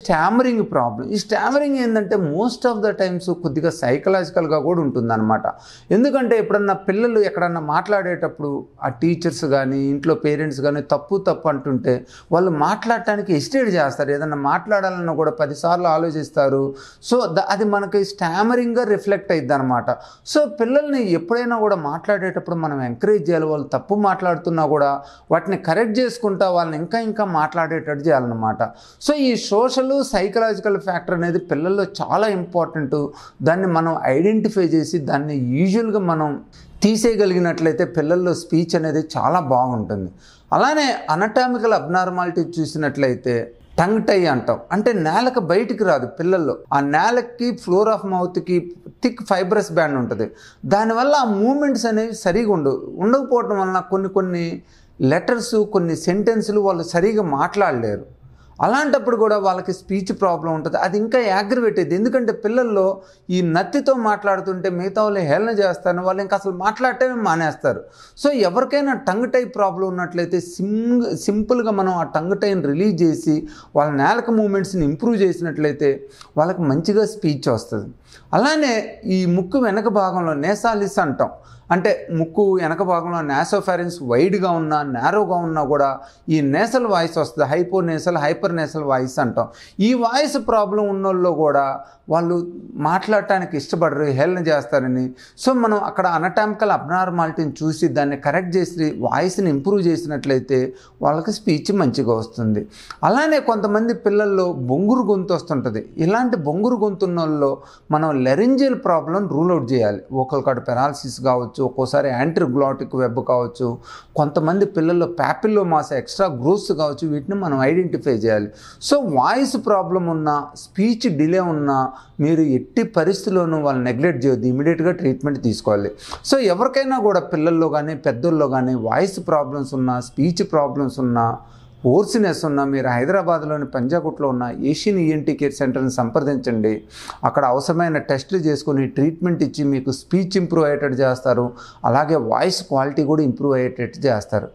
Stammering problem. ఈ stammering ఏంటంటే most of the times కొద్దిగా సైకలాజికల్గా కూడా ఉంటుందన్నమాట. ఎందుకంటే ఎప్పుడన్నా పిల్లలు ఎక్కడన్నా మాట్లాడేటప్పుడు ఆ టీచర్స్ కానీ ఇంట్లో పేరెంట్స్ కానీ తప్పు అంటుంటే వాళ్ళు మాట్లాడటానికి హెసిటేట్ చేస్తారు. ఏదన్నా మాట్లాడాలన్నా కూడా 10 సార్లు ఆలోచిస్తారు. సో అది మనకి స్టామరింగ్గా రిఫ్లెక్ట్ అయ్యిద్ది అనమాట. సో పిల్లల్ని ఎప్పుడైనా కూడా మాట్లాడేటప్పుడు మనం ఎంకరేజ్ చేయాలి. వాళ్ళు తప్పు మాట్లాడుతున్నా కూడా వాటిని కరెక్ట్ చేసుకుంటా వాళ్ళని ఇంకా మాట్లాడేటట్టు చేయాలన్నమాట. సో ఈ సోషల్ సైకలాజికల్ ఫ్యాక్టర్ అనేది పిల్లల్లో చాలా ఇంపార్టెంట్. దాన్ని మనం ఐడెంటిఫై చేసి దాన్ని యూజువల్గా మనం తీసేయగలిగినట్లయితే పిల్లల్లో స్పీచ్ అనేది చాలా బాగుంటుంది. అలానే అనటామికల్ అబ్నార్మాలిటీ చూసినట్లయితే టంగ్ టై అంటాం. అంటే నేలకు బయటికి రాదు పిల్లల్లో. ఆ నేలకి ఫ్లోర్ ఆఫ్ మౌత్కి థిక్ ఫైబ్రస్ బ్యాండ్ ఉంటుంది. దానివల్ల ఆ మూమెంట్స్ అనేవి సరిగా ఉండకపోవటం వలన కొన్ని లెటర్స్ కొన్ని సెంటెన్సులు వాళ్ళు సరిగా మాట్లాడలేరు. అలాంటప్పుడు కూడా వాళ్ళకి స్పీచ్ ప్రాబ్లం ఉంటుంది. అది ఇంకా యాగ్రివేట్ అయ్యింది. ఎందుకంటే పిల్లల్లో ఈ నత్తితో మాట్లాడుతుంటే మిగతా వాళ్ళు హేళన చేస్తారు, వాళ్ళు ఇంకా అసలు మాట్లాడటమే మానేస్తారు. సో ఎవరికైనా టంగ్ టై ప్రాబ్లం ఉన్నట్లయితే సింపుల్గా మనం ఆ టంగ్ టైని రిలీజ్ చేసి వాళ్ళ నేలక మూమెంట్స్ని ఇంప్రూవ్ చేసినట్లయితే వాళ్ళకి మంచిగా స్పీచ్ వస్తుంది. అలానే ఈ ముక్కు వెనక భాగంలో నేసాలిస్ అంటాం. అంటే ముక్కు వెనక భాగంలో నాసోఫారింగ్స్ వైడ్గా ఉన్నా నారోగా ఉన్నా కూడా ఈ నేసల్ వాయిస్ వస్తుంది. హైపర్ నేసల్ వాయిస్ అంటాం. ఈ వాయిస్ ప్రాబ్లం ఉన్నోళ్ళు కూడా వాళ్ళు మాట్లాడటానికి ఇష్టపడరు, హేళన చేస్తారని. సో మనం అక్కడ అనటామికల్ అబ్నార్మాలిటీని చూసి దాన్ని కరెక్ట్ చేసి వాయిస్ని ఇంప్రూవ్ చేసినట్లయితే వాళ్ళకి స్పీచ్ మంచిగా వస్తుంది. అలానే కొంతమంది పిల్లల్లో బొంగురు గొంతు వస్తుంటుంది. ఇలాంటి బొంగురు గొంతు ఉన్న వాళ్ళు మనం లెరింజియల్ ప్రాబ్లం రూల్ అవుట్ చేయాలి. వోకల్ కార్డ్ పెరాలసిస్ కావచ్చు, ఒక్కోసారి యాంటీగ్లాటిక్ వెబ్ కావచ్చు, కొంతమంది పిల్లల్లో ప్యాపిల్లోమాస్ ఎక్స్ట్రా గ్రోత్స్ కావచ్చు. వీటిని మనం ఐడెంటిఫై చేయాలి. సో వాయిస్ ప్రాబ్లం ఉన్నా స్పీచ్ డిలే ఉన్నా మీరు ఎట్టి పరిస్థితుల్లోనూ వాళ్ళు నెగ్లెక్ట్ చేయొద్దు, ఇమీడియట్గా ట్రీట్మెంట్ తీసుకోవాలి. సో ఎవరికైనా కూడా పిల్లల్లో కానీ పెద్దల్లో కానీ వాయిస్ ప్రాబ్లమ్స్ ఉన్నా స్పీచ్ ప్రాబ్లమ్స్ ఉన్నా హోర్సినెస్ ఉన్నా మీరు హైదరాబాద్లోని పంజాగుట్లో ఉన్న ఏషియన్ ఈఎన్టీ కేర్ సెంటర్ని సంప్రదించండి. అక్కడ అవసరమైన టెస్టులు చేసుకొని ట్రీట్మెంట్ ఇచ్చి మీకు స్పీచ్ ఇంప్రూవ్ అయ్యేటట్టు చేస్తారు. అలాగే వాయిస్ క్వాలిటీ కూడా ఇంప్రూవ్ అయ్యేటట్టు చేస్తారు.